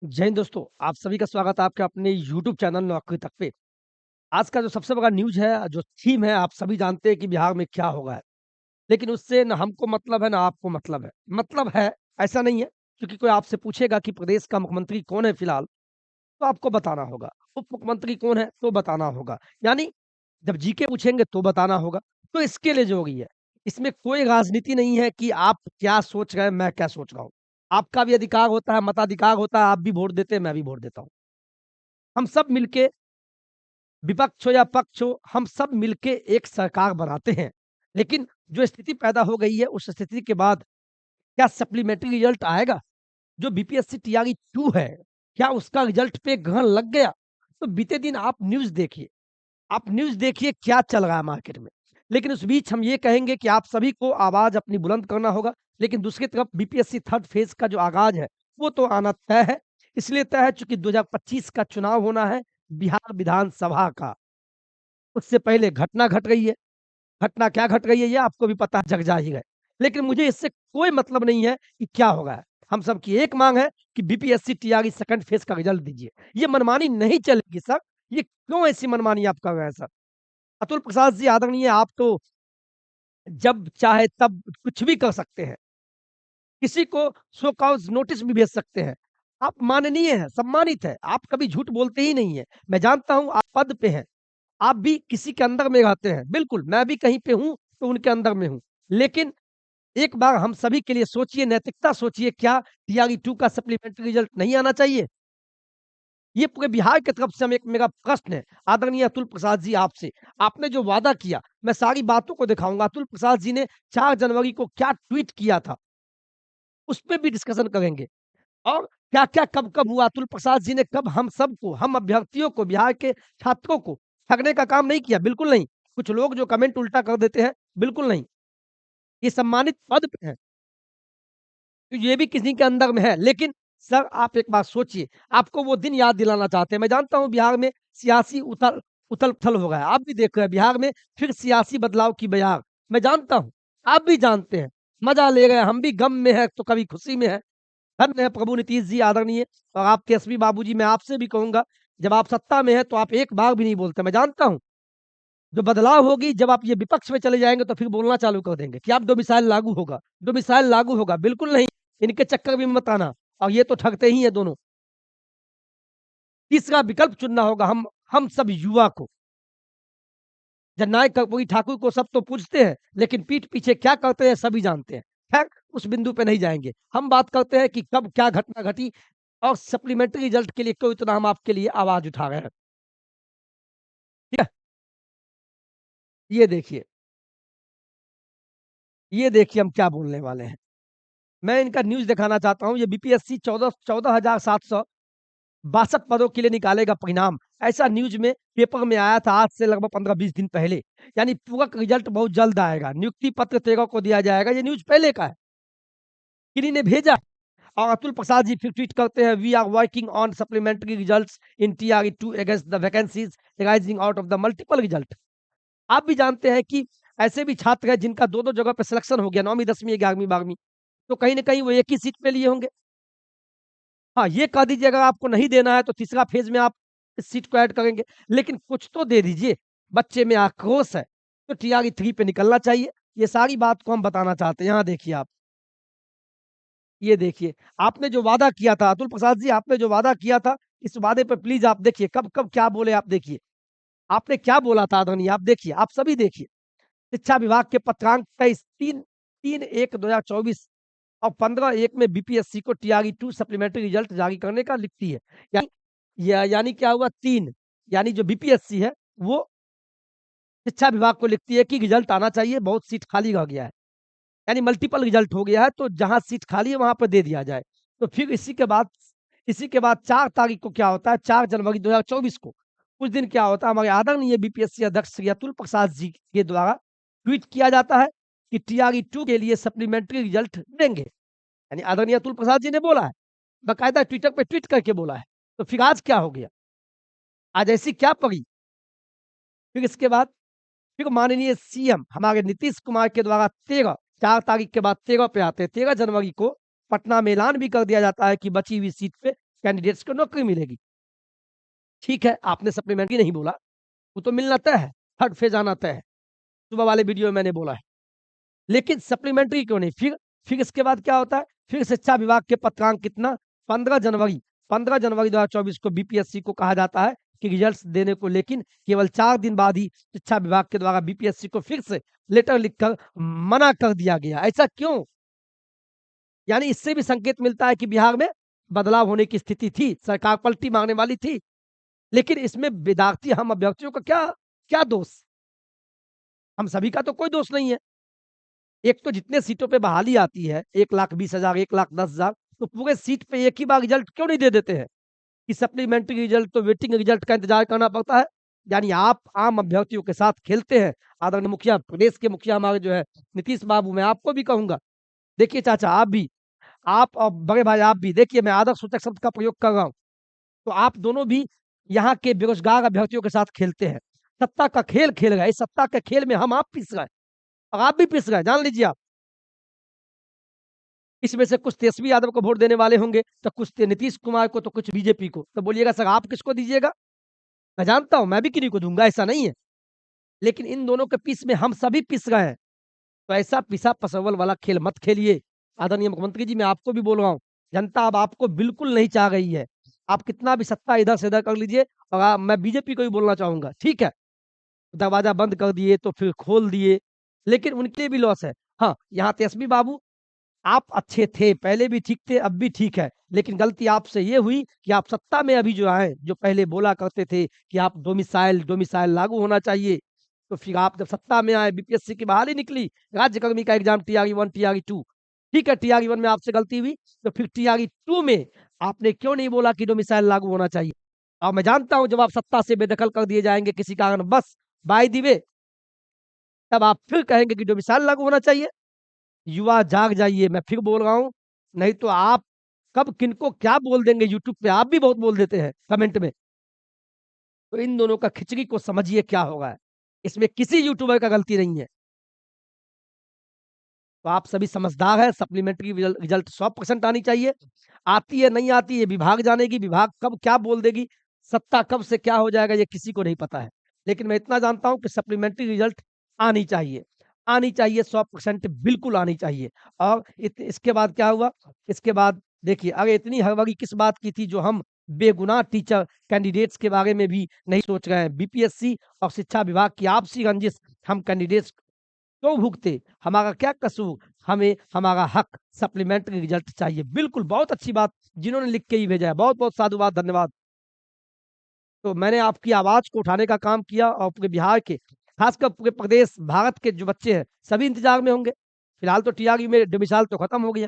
जय हिंद दोस्तों, आप सभी का स्वागत है आपके अपने यूट्यूब चैनल नौकरी तक पे। आज का जो सबसे बड़ा न्यूज़ है, जो थीम है, आप सभी जानते हैं कि बिहार में क्या होगा है। लेकिन उससे ना हमको मतलब है, ना आपको मतलब है। मतलब है, ऐसा नहीं है, क्योंकि कोई आपसे पूछेगा कि प्रदेश का मुख्यमंत्री कौन है फिलहाल, तो आपको बताना होगा। उप मुख्यमंत्री कौन है, तो बताना होगा। यानी जब जीके पूछेंगे तो बताना होगा। तो इसके लिए जो हो गई है, इसमें कोई राजनीति नहीं है कि आप क्या सोच रहे हैं, मैं क्या सोच रहा हूँ। आपका भी अधिकार होता है, मताधिकार होता है, आप भी वोट देते हैं, मैं भी वोट देता हूँ। हम सब मिलके विपक्ष हो या पक्ष हो, हम सब मिलके एक सरकार बनाते हैं। लेकिन जो स्थिति पैदा हो गई है, उस स्थिति के बाद क्या सप्लीमेंट्री रिजल्ट आएगा? जो बीपीएससी टीआरई 2 है, क्या उसका रिजल्ट पे ग्रहण लग गया? तो बीते दिन आप न्यूज़ देखिए क्या चल रहा है मार्केट में। लेकिन उस बीच हम ये कहेंगे कि आप सभी को आवाज़ अपनी बुलंद करना होगा। लेकिन दूसरी तरफ बीपीएससी थर्ड फेज़ का जो आगाज़ है, वो तो आना तय है। इसलिए तय है चूँकि 2025 का चुनाव होना है बिहार विधानसभा का। उससे पहले घटना घट गई है। घटना क्या घट गई है ये आपको भी पता है, जग ज़ाहिर है। लेकिन मुझे इससे कोई मतलब नहीं है कि क्या होगा है। हम सबकी एक माँग है कि बीपीएससी टीआरई सेकंड फेज़ का रिज़ल्ट दीजिए। ये मनमानी नहीं चलेगी सर। ये क्यों ऐसी मनमानी आप कर रहे हैं सर? अतुल प्रसाद जी आदरणीय, आप तो जब चाहे तब कुछ भी कर सकते हैं। किसी को शो कॉज़ नोटिस भी भेज सकते हैं। आप माननीय हैं, सम्मानित हैं, आप कभी झूठ बोलते ही नहीं हैं। मैं जानता हूँ आप पद पे हैं, आप भी किसी के अंडर में रहते हैं। बिल्कुल, मैं भी कहीं पे हूँ, तो उनके अंडर में हूँ। लेकिन एक बार हम सभी के लिए सोचिए, नैतिकता सोचिए, क्या टीआरई 2 का सप्लीमेंट्री रिजल्ट नहीं आना चाहिए? ये पूरे बिहार की तरफ से हम एक मेरा प्रश्न है, आदरणीय अतुल प्रसाद जी आपसे। आपने जो वादा किया, मैं सारी बातों को दिखाऊँगा। अतुल प्रसाद जी ने 4 जनवरी को क्या ट्वीट किया था, उस पे भी डिस्कशन करेंगे। और क्या-क्या, कब-कब हुआ, अतुल प्रसाद जी ने कब हम सबको, हम अभ्यर्थियों को, बिहार के छात्रों को ठगने का काम नहीं किया, बिल्कुल नहीं। कुछ लोग जो कमेंट उल्टा कर देते हैं, बिल्कुल नहीं। ये सम्मानित पद पे हैं, तो ये भी किसी के अंदर में है। लेकिन सर आप एक बात सोचिए, आपको वो दिन याद दिलाना चाहते हैं। मैं जानता हूँ बिहार में सियासी उथल-पुथल हो गया है। आप भी देख रहे हैं बिहार में फिर सियासी बदलाव की बयार। मैं जानता हूँ, आप भी जानते हैं। मज़ा ले रहे हैं, हम भी गम में हैं, तो कभी खुशी में हैं। धन्य है प्रभु नीतीश जी आदरणीय, और आपके एसपी बाबूजी, मैं आपसे भी कहूँगा, जब आप सत्ता में हैं तो आप एक बार भी नहीं बोलते। मैं जानता हूँ, जो बदलाव होगी जब आप ये विपक्ष में चले जाएँगे तो फिर बोलना चालू कर देंगे कि अब डोमिसाइल लागू होगा, डोमिसाइल लागू होगा। बिल्कुल नहीं, इनके चक्कर में मत आना, और ये तो ठगते ही हैं दोनों। तीसरा विकल्प चुनना होगा हम सब युवा को। जननायक कर्पूरी ठाकुर को सब तो पूछते हैं, लेकिन पीठ पीछे क्या करते हैं सभी जानते हैं। खैर, उस बिंदु पे नहीं जाएँगे। हम बात करते हैं कि कब क्या घटना घटी, और सप्लीमेंट्री रिजल्ट के लिए क्यों इतना हम आपके लिए आवाज़ उठा रहे हैं। ठीक है? ये देखिए, ये देखिए हम क्या बोलने वाले हैं। मैं इनका न्यूज़ दिखाना चाहता हूँ, ये बीपीएससी 14,62 पदों के लिए निकालेगा परिणाम। ऐसा न्यूज़ में पेपर में आया था आज से लगभग 15-20 दिन पहले। यानी पूरक रिजल्ट बहुत जल्द आएगा। नियुक्ति पत्र 13 को दिया जाएगा। ये न्यूज़ पहले का है। किन्हीं ने भेजा, और अतुल प्रसाद जी फिर ट्वीट करते हैं, we are working on supplementary results in TRE 2 against the vacancies rising out of the multiple result. आप भी जानते हैं कि ऐसे भी छात्र हैं जिनका 2-2 जगह पे सिलेक्शन हो गया, 9वीं, 10वीं, 11वीं, 12वीं, तो कहीं न कहीं वो एक ही सीट पे लिए होंगे। हाँ, ये कह दीजिए अगर आपको नहीं देना है तो तीसरा फ़ेज़ में आप इस सीट को ऐड करेंगे, लेकिन कुछ तो दे दीजिए। बच्चे में आक्रोश है, तो टीआरई 3 पे निकलना चाहिए। ये सारी बात को हम बताना चाहते हैं। यहाँ देखिए आप, ये देखिए, आपने जो वादा किया था अतुल प्रसाद जी, आपने जो वादा किया था, इस वादे पे प्लीज़ आप देखिए कब-कब क्या बोले आप देखिए। आपने क्या बोला था आदरणीय, आप देखिए, आप सभी देखिए। शिक्षा विभाग के पत्रांक 23 3-1-2024 और 15-1 में बीपीएससी को टीआरई 2 सप्लीमेंट्री रिजल्ट जारी करने का लिखती है। यानी यानी क्या हुआ 3, यानी जो बीपीएससी है वो शिक्षा विभाग को लिखती है कि रिजल्ट आना चाहिए, बहुत सीट खाली रह गया है। यानी मल्टीपल रिजल्ट हो गया है, तो जहाँ सीट खाली है वहाँ पे दे दिया जाए। तो फिर इसी के बाद 4 तारीख को क्या होता है, 4 जनवरी 2024 को, उस दिन क्या होता है, हमारे आदरणीय बीपीएससी अध्यक्ष श्री अतुल प्रसाद जी के द्वारा ट्वीट किया जाता है कि टीआरई 2 के लिए सप्लीमेंट्री रिजल्ट देंगे। यानी आदरणीय अतुल प्रसाद जी ने बोला है, बाकायदा ट्विटर पे ट्वीट करके बोला है। तो फिर आज क्या हो गया? आज ऐसी क्या पड़ी? फिर इसके बाद फिर माननीय सीएम हमारे नीतीश कुमार के द्वारा 4 तारीख के बाद 13 पे आते हैं। 13 जनवरी को पटना में ऐलान भी कर दिया जाता है कि बची हुई सीट पे कैंडिडेट्स को नौकरी मिलेगी। ठीक है, आपने सप्लीमेंट्री नहीं बोला, वो तो मिलना तय है, थर्ड फेज़ आना तय है। सुबह वाले वीडियो में मैंने बोला है। लेकिन सप्लीमेंट्री क्यों नहीं? फिर इसके बाद क्या होता है? फिर शिक्षा विभाग के पत्रांक कितना 15 जनवरी 2024 को बीपीएससी को कहा जाता है कि रिजल्ट्स देने को, लेकिन केवल 4 दिन बाद ही शिक्षा विभाग के द्वारा बीपीएससी को फिर से लेटर लिखकर मना कर दिया गया। ऐसा क्यों? यानी इससे भी संकेत मिलता है कि बिहार में बदलाव होने की स्थिति थी, सरकार पलटी मारने वाली थी। लेकिन इसमें विद्यार्थी हम अभ्यर्थियों का क्या क्या दोष? हम सभी का तो कोई दोष नहीं है। एक तो जितने सीटों पे बहाली आती है 1,20,000 1,10,000, तो पूरे सीट पे एक ही बार रिजल्ट क्यों नहीं दे देते हैं कि सप्लीमेंट्री रिजल्ट तो वेटिंग रिजल्ट का इंतजार करना पड़ता है। यानी आप आम अभ्यर्थियों के साथ खेलते हैं। आदरणीय मुखिया, प्रदेश के मुखिया हमारे जो है नीतीश बाबू, मैं आपको भी कहूंगा, देखिए चाचा आप भी, आप और बड़े भाई आप भी, देखिए मैं आदर्श सूचक शब्द का प्रयोग कर रहा हूँ, तो आप दोनों भी यहाँ के बेरोजगार अभ्यर्थियों के साथ खेलते हैं। सत्ता का खेल खेल रहे हैं। इस सत्ता के खेल में हम आप पिस रहे हैं और आप भी पिस रहे हैं, जान लीजिए आप। इसमें से कुछ तेजस्वी यादव को वोट देने वाले होंगे, तो कुछ नीतीश कुमार को, तो कुछ बीजेपी को। तो बोलिएगा सर आप किसको दीजिएगा? मैं जानता हूँ मैं भी किन्हीं को दूंगा, ऐसा नहीं है। लेकिन इन दोनों के पीस में हम सभी पिस रहे हैं। तो ऐसा पिसा पसवल वाला खेल मत खेलिए। आदरणीय मुख्यमंत्री जी, मैं आपको भी बोल रहा हूँ, जनता अब आपको बिल्कुल नहीं चाह रही है। आप कितना भी सत्ता इधर से उधर कर लीजिए, और मैं बीजेपी को भी बोलना चाहूंगा, ठीक है, दरवाजा बंद कर दिए तो फिर खोल दिए, लेकिन उनके लिए भी लॉस है। हाँ, यहाँ तेजस्वी बाबू, आप अच्छे थे, पहले भी ठीक थे, अब भी ठीक है, लेकिन गलती आपसे ये हुई कि आप सत्ता में अभी जो आए, जो पहले बोला करते थे कि आप डोमिसाइल डोमिसाइल लागू होना चाहिए, तो फिर आप जब सत्ता में आए, बीपीएससी की बहाली निकली, राज्यकर्मी का एग्जाम टीआरई 1 टीआरई 2, ठीक है, टीआरई 1 में आपसे गलती हुई, तो फिर टीआरई 2 में आपने क्यों नहीं बोला कि डोमिसाइल लागू होना चाहिए? और मैं जानता हूं जब आप सत्ता से बेदखल कर दिए जाएंगे किसी कारण बस बाय द वे, तब आप फिर कहेंगे कि डोमिसाइल लागू होना चाहिए। युवा जाग जाइए, मैं फिर बोल रहा हूँ, नहीं तो आप कब किनको क्या बोल देंगे यूट्यूब पे, आप भी बहुत बोल देते हैं कमेंट में। तो इन दोनों का खिचड़ी को समझिए क्या होगा। इसमें किसी यूट्यूबर का गलती नहीं है। तो आप सभी समझदार हैं, सप्लीमेंट्री रिजल्ट 100% आनी चाहिए। आती है, नहीं आती है, विभाग जानेगी, विभाग कब क्या बोल देगी, सत्ता कब से क्या हो जाएगा, ये किसी को नहीं पता है। लेकिन मैं इतना जानता हूँ कि सप्लीमेंट्री रिजल्ट आनी चाहिए। आनी चाहिए, 100% बिल्कुल आनी चाहिए। और इसके बाद क्या हुआ? इसके बाद देखिए, अरे इतनी हड़बड़ी किस बात की थी, जो हम बेगुनाह टीचर कैंडिडेट्स के बारे में भी नहीं सोच रहे हैं। बीपीएससी और शिक्षा विभाग की आपसी रंजिश हम कैंडिडेट्स क्यों भुगते? हमारा क्या कसूर? हमें हमारा हक, सप्लीमेंट्री रिजल्ट चाहिए। बिल्कुल, बहुत अच्छी बात जिन्होंने लिख के ही भेजा है। बहुत-बहुत साधुवाद, धन्यवाद। तो मैंने आपकी आवाज़ को उठाने का काम किया, और पूरे बिहार के, खासकर पूरे प्रदेश, भारत के जो बच्चे हैं, सभी इंतज़ार में होंगे। फिलहाल तो टीआरई में डोमिसाइल तो खत्म हो गया।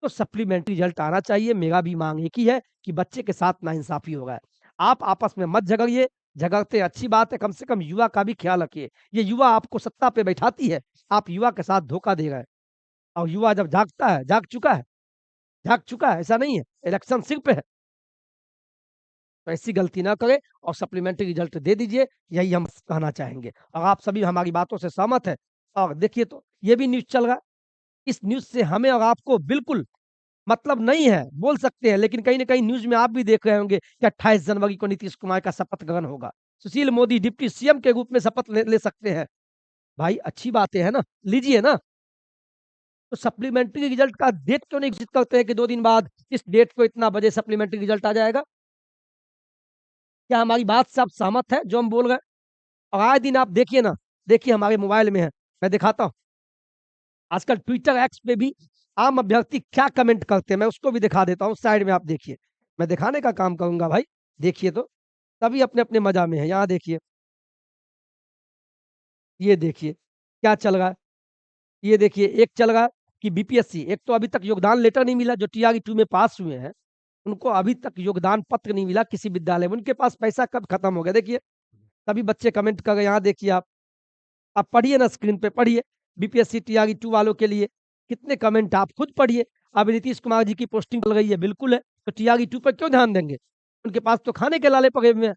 तो सप्लीमेंट्री रिजल्ट आना चाहिए। मेरा भी मांग एक ही है कि बच्चे के साथ नाइंसाफ़ी हो रहा है। आप आपस में मत झगड़िए, झगड़ते अच्छी बात है, कम से कम युवा का भी ख़्याल रखिए। ये युवा आपको सत्ता पे बैठाती है, आप युवा के साथ धोखा दे रहे हैं। और युवा जब जागता है, जाग चुका है, ऐसा नहीं है, इलेक्शन सिर पे है। तो ऐसी गलती ना करें और सप्लीमेंट्री रिजल्ट दे दीजिए, यही हम कहना चाहेंगे। और आप सभी हमारी बातों से सहमत हैं। और देखिए, तो ये भी न्यूज़ चल रहा है, इस न्यूज़ से हमें और आपको बिल्कुल मतलब नहीं है, बोल सकते हैं, लेकिन कहीं न कहीं न्यूज़ में आप भी देख रहे होंगे कि 28 जनवरी को नीतीश कुमार का शपथ ग्रहण होगा। सुशील मोदी डिप्टी सीएम के रूप में शपथ ले ले सकते हैं। भाई अच्छी बातें हैं ना, लीजिए ना। तो सप्लीमेंट्री रिजल्ट का डेट क्यों नहीं घोषित करते हैं कि 2 दिन बाद इस डेट को इतना बजे सप्लीमेंट्री रिजल्ट आ जाएगा? क्या हमारी बात से आप सहमत हैं जो हम बोल रहे हैं? और आए दिन आप देखिए ना, देखिए हमारे मोबाइल में है, मैं दिखाता हूँ। आजकल ट्विटर, एक्स पे भी आम अभ्यर्थी क्या कमेंट करते हैं, मैं उसको भी दिखा देता हूँ, साइड में आप देखिए। मैं दिखाने का काम करूँगा भाई, देखिए तो। सभी अपने-अपने मज़ा में हैं, यहाँ देखिए, ये देखिए, क्या चल रहा है। ये देखिए, एक चल रहा है कि बीपीएससी, एक तो अभी तक योगदान लेटर नहीं मिला, जो टीआरई 2 में पास हुए हैं, उनको अभी तक योगदान पत्र नहीं मिला किसी विद्यालय में। उनके पास पैसा कब खत्म हो गया, देखिए। सभी बच्चे कमेंट कर रहे हैं, यहाँ देखिए आप। आप पढ़िए ना, स्क्रीन पे पढ़िए, बीपीएससी टीआरई 2 वालों के लिए कितने कमेंट आप खुद पढ़िए। अब नीतीश कुमार जी की पोस्टिंग चल गई है, बिल्कुल है, तो टीआरई 2 पर क्यों ध्यान देंगे? उनके पास तो खाने के लाले पड़े हुए हैं।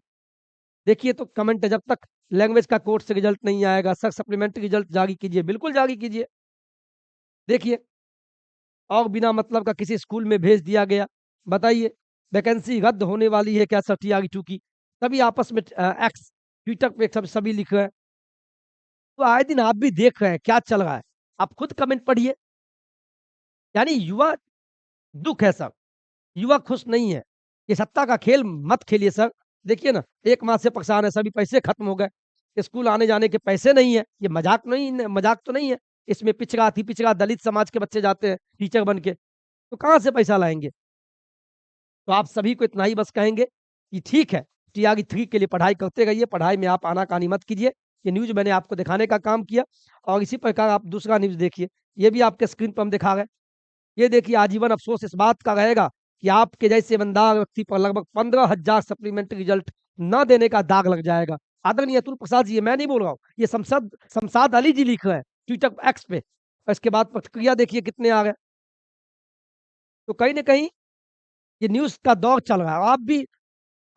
देखिए तो कमेंट है, जब तक लैंग्वेज का कोर्स से रिजल्ट नहीं आएगा, सर सप्लीमेंट्री रिजल्ट जारी कीजिए, बिल्कुल जारी कीजिए। देखिए, और बिना मतलब का किसी स्कूल में भेज दिया गया, बताइए। वैकेंसी रद्द होने वाली है क्या सर टीआरई 2 की? सभी आपस में एक्स ट्विटर पे सब सभी लिख रहे हैं। तो आए दिन आप भी देख रहे हैं क्या चल रहा है। आप खुद कमेंट पढ़िए। यानी युवा दुःख है सर, युवा खुश नहीं है। ये सत्ता का खेल मत खेलिए सर। देखिए ना, 1 माह से परेशान है, सभी पैसे खत्म हो गए। स्कूल आने-जाने के पैसे नहीं है। ये मज़ाक तो नहीं है। इसमें पिछड़ा, अति पिछड़ा, दलित समाज के बच्चे जाते हैं टीचर बन के। तो कहाँ से पैसा लाएँगे? तो आप सभी को इतना ही बस कहेंगे कि ठीक है, टीआरई 3 के लिए पढ़ाई करते रहिए, पढ़ाई में आप आनाकानी मत कीजिए। ये न्यूज़ मैंने आपको दिखाने का काम किया और इसी प्रकार आप दूसरा न्यूज़ देखिए। ये भी आपके स्क्रीन पर हम दिखा रहे हैं। ये देखिए आजीवन अफ़सोस इस बात का रहेगा कि आपके जैसे ईमानदार व्यक्ति पर लगभग 15,000 सप्लीमेंट्री रिज़ल्ट न देने का दाग लग जाएगा। आदरणीय अतुल प्रसाद जी, ये मैं नहीं बोल रहा हूँ, ये शमशाद अली जी लिख रहे हैं ट्विटर एक्स पे और इसके बाद प्रतिक्रिया देखिए कितने आ गए। तो कहीं न कहीं ये न्यूज़ का दौर चल रहा है और आप भी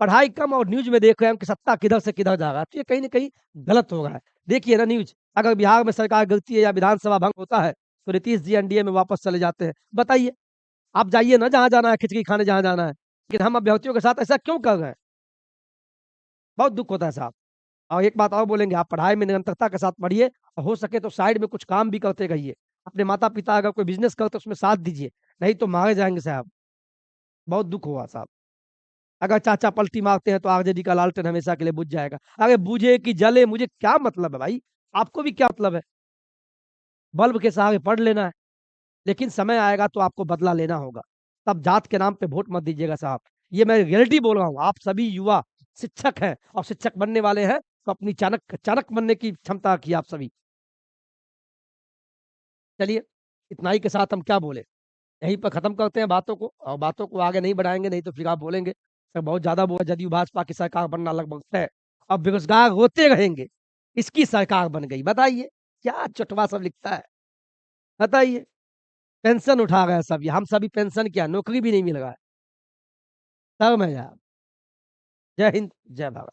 पढ़ाई कम और न्यूज़ में देख रहे हैं कि सत्ता किधर से किधर जा रहा है, तो ये कहीं न कहीं गलत हो रहा है। देखिए ना न्यूज़, अगर बिहार में सरकार गिरती है या विधानसभा भंग होता है, तो नीतीश जी एनडीए में वापस चले जाते हैं। बताइए, आप जाइए ना जहाँ जाना है, खिचड़ी खाने जहाँ जाना है, लेकिन हम अभ्यर्थियों के साथ ऐसा क्यों कर रहे हैं? बहुत दुःख होता है साहब। और एक बात और बोलेंगे, आप पढ़ाई में निरंतरता के साथ पढ़िए और हो सके तो साइड में कुछ काम भी करते रहिए। अपने माता-पिता अगर कोई बिज़नेस करते हैं, उसमें साथ दीजिए, नहीं तो मारे जाएँगे साहब। बहुत दुःख हुआ साहब। अगर चाचा पलटी मारते हैं तो आरजेडी का लालटेन हमेशा के लिए बुझ जाएगा। अरे बुझे कि जले मुझे क्या मतलब है भाई? आपको भी क्या मतलब है? बल्ब के सहारे पढ़ लेना है, लेकिन समय आएगा तो आपको बदला लेना होगा। तब जात के नाम पे वोट मत दीजिएगा साहब। ये मैं रियलिटी बोल रहा हूँ। आप सभी युवा शिक्षक हैं और शिक्षक बनने वाले हैं, तो अपनी चाणक्य बनने की क्षमता रखिए आप सभी। चलिए, इतना ही के साथ हम क्या बोले? यहीं पर खत्म करते हैं बातों को और बातों को आगे नहीं बढ़ाएँगे, नहीं तो फिर आप बोलेंगे, सर बहुत ज़्यादा बोला, जदयू भाजपा की सरकार बनना लगभग तय। अब बेरोज़गार रोते रहेंगे, इसकी सरकार बन गई। बताइए, क्या चुटवा सब लिखता है? बताइए, पेंशन उठा रहे हैं सब ये, हम सभी पेंशन क्या, नौकरी भी नहीं मिल रहा है। शर्म है यार। जय हिंद, जय भारत।